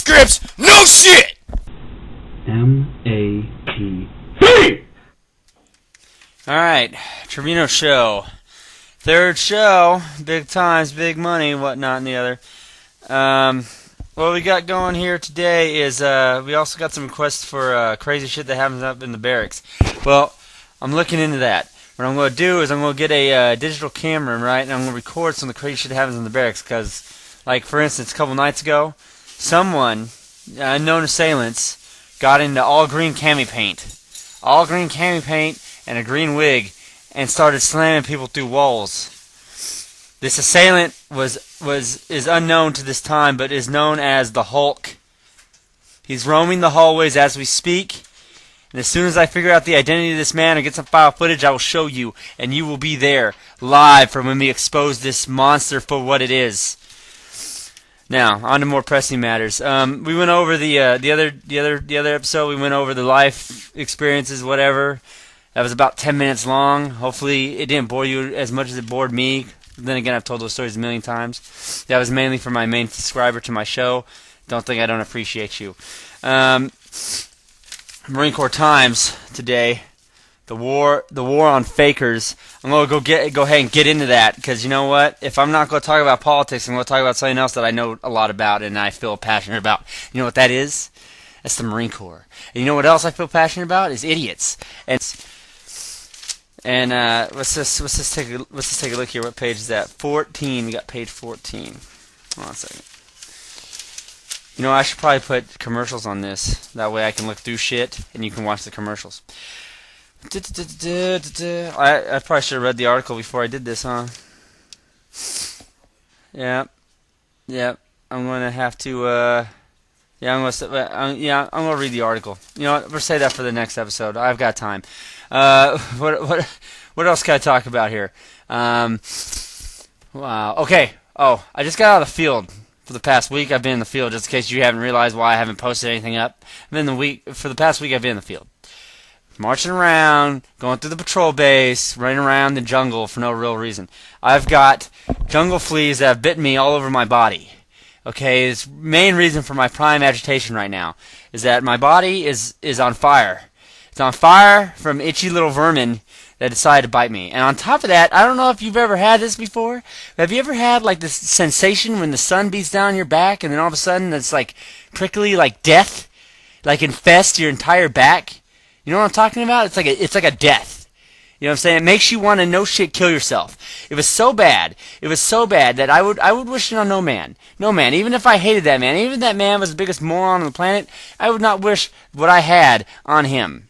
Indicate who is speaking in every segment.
Speaker 1: scripts, no shit!
Speaker 2: M-A-T-C.
Speaker 3: Alright, Trevino show. Third show, big times, big money, whatnot, and the other. What we got going here today is, we also got some requests for crazy shit that happens up in the barracks. Well, I'm looking into that. What I'm going to do is I'm going to get a digital camera, right, and I'm going to record some of the crazy shit that happens in the barracks, because, like, for instance, a couple nights ago, someone, unknown assailants, got into all green cami paint, and a green wig, and started slamming people through walls. This assailant is unknown to this time, but is known as the Hulk. He's roaming the hallways as we speak, and as soon as I figure out the identity of this man or get some file footage, I will show you, and you will be there live for when we expose this monster for what it is. Now, on to more pressing matters. We went over the other episode. We went over the life experiences, whatever. That was about 10 minutes long. Hopefully, it didn't bore you as much as it bored me. Then again, I've told those stories a million times. That was mainly for my main subscriber to my show. Don't think I don't appreciate you. Marine Corps Times today. The war on fakers. I'm gonna go ahead and get into that, because you know what? If I'm not gonna talk about politics, I'm gonna talk about something else that I know a lot about and I feel passionate about. You know what that is? That's the Marine Corps. And you know what else I feel passionate about? Is idiots. And let's just take a look here. What page is that? 14. We got page 14. Hold on a second. You know, I should probably put commercials on this. That way I can look through shit and you can watch the commercials. I probably should have read the article before I did this, huh? Yep. I'm gonna have to. I'm gonna read the article. You know what? We'll say that for the next episode. I've got time. What else can I talk about here? Wow. Okay. Oh, I just got out of the field. For the past week, I've been in the field. Just in case you haven't realized why I haven't posted anything up. For the past week, I've been in the field. Marching around, going through the patrol base, running around the jungle for no real reason. I've got jungle fleas that have bitten me all over my body. Okay, the main reason for my prime agitation right now is that my body is on fire. It's on fire from itchy little vermin that decided to bite me. And on top of that, I don't know if you've ever had this before. Have you ever had like this sensation when the sun beats down your back and then all of a sudden it's like prickly, like death, like infests your entire back? You know what I'm talking about? It's like a death. You know what I'm saying? It makes you want to no shit kill yourself. It was so bad that I would wish it on no man. No man. Even if I hated that man, even if that man was the biggest moron on the planet, I would not wish what I had on him.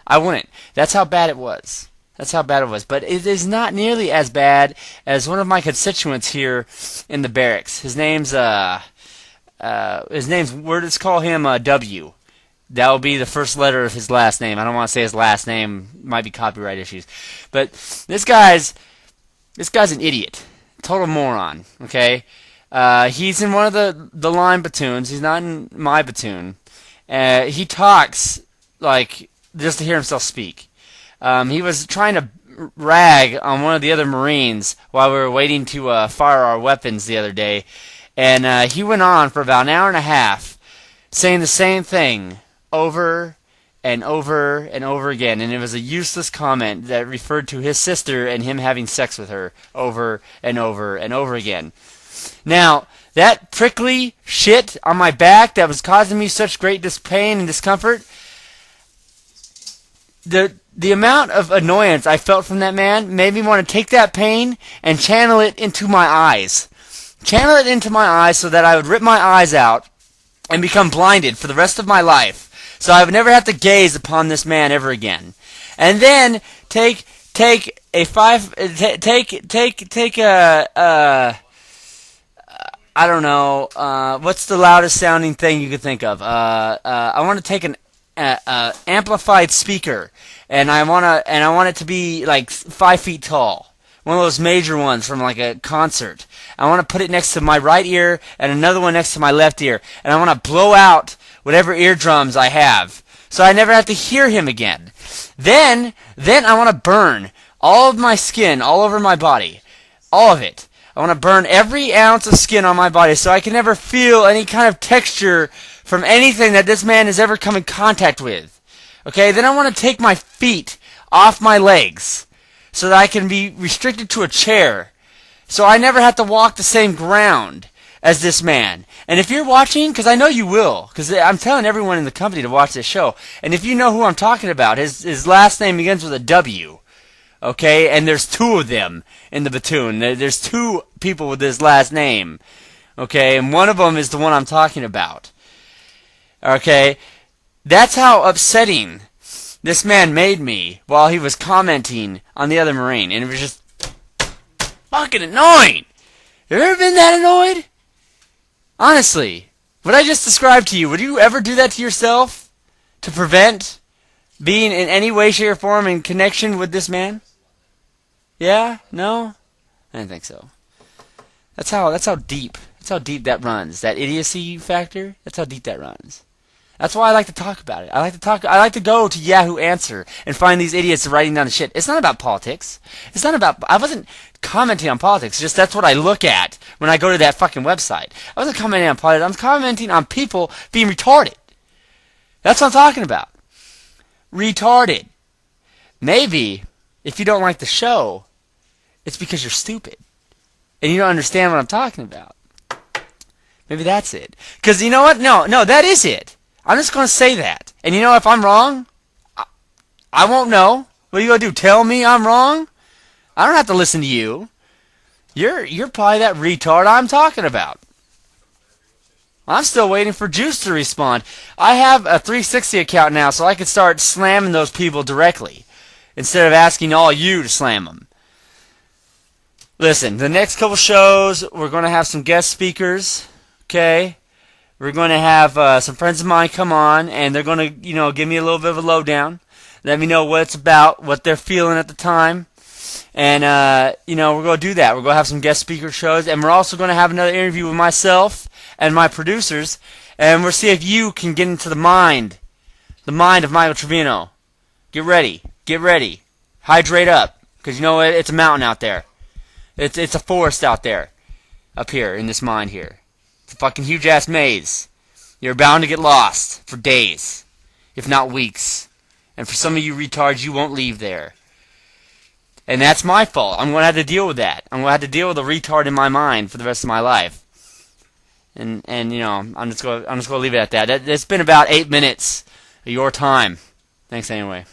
Speaker 3: I wouldn't. That's how bad it was. But it is not nearly as bad as one of my constituents here in the barracks. His name's let's call him W. That will be the first letter of his last name. I don't want to say his last name. Might be copyright issues. But this guy's an idiot. Total moron. Okay? He's in one of the line platoons. He's not in my platoon. He talks like just to hear himself speak. He was trying to rag on one of the other Marines while we were waiting to fire our weapons the other day. And he went on for about an hour and a half saying the same thing over and over and over again, and it was a useless comment that referred to his sister and him having sex with her over and over and over again. Now, that prickly shit on my back that was causing me such great pain and discomfort, the amount of annoyance I felt from that man made me want to take that pain and channel it into my eyes. Channel it into my eyes so that I would rip my eyes out and become blinded for the rest of my life. So I would never have to gaze upon this man ever again. And then take a I don't know, what's the loudest sounding thing you could think of? I want to take an amplified speaker, and I want it to be like 5 feet tall. One of those major ones from like a concert. I want to put it next to my right ear and another one next to my left ear. And I want to blow out whatever eardrums I have, so I never have to hear him again. Then I want to burn all of my skin all over my body. All of it. I want to burn every ounce of skin on my body so I can never feel any kind of texture from anything that this man has ever come in contact with. Okay, then I want to take my feet off my legs so that I can be restricted to a chair, so I never have to walk the same ground as this man. And if you're watching, because I know you will, because I'm telling everyone in the company to watch this show, and if you know who I'm talking about, his last name begins with a W, okay, and there's two of them in the platoon. There's two people with this last name, okay, and one of them is the one I'm talking about, okay. That's how upsetting this man made me while he was commenting on the other Marine, and it was just fucking annoying. Have you ever been that annoyed? Honestly, what I just described to you, would you ever do that to yourself to prevent being in any way, shape, or form in connection with this man? Yeah? No? I didn't think so. That's how deep that runs. That idiocy factor, that's how deep that runs. That's why I like to talk about it. I like to go to Yahoo Answer and find these idiots writing down the shit. It's not about politics. I wasn't commenting on politics. Just that's what I look at when I go to that fucking website. I wasn't commenting on politics. I'm commenting on people being retarded. That's what I'm talking about. Retarded. Maybe, if you don't like the show, it's because you're stupid. And you don't understand what I'm talking about. Maybe that's it. Because you know what? No, that is it. I'm just going to say that. And you know, if I'm wrong, I won't know. What are you going to do? Tell me I'm wrong? I don't have to listen to you. You're probably that retard I'm talking about. I'm still waiting for Juice to respond. I have a 360 account now, so I can start slamming those people directly instead of asking all you to slam them. Listen, the next couple shows, we're going to have some guest speakers, okay? We're going to have some friends of mine come on, and they're going to, give me a little bit of a lowdown. Let me know what it's about, what they're feeling at the time. And, we're going to do that. We're going to have some guest speaker shows, and we're also going to have another interview with myself and my producers, and we'll see if you can get into the mind of Michael Trevino. Get ready. Hydrate up, because you know what? It's a mountain out there. It's a forest out there, up here in this mind here. It's a fucking huge-ass maze. You're bound to get lost for days, if not weeks. And for some of you retards, you won't leave there. And that's my fault. I'm going to have to deal with that. I'm going to have to deal with a retard in my mind for the rest of my life. And I'm just going to leave it at that. It's been about 8 minutes of your time. Thanks anyway.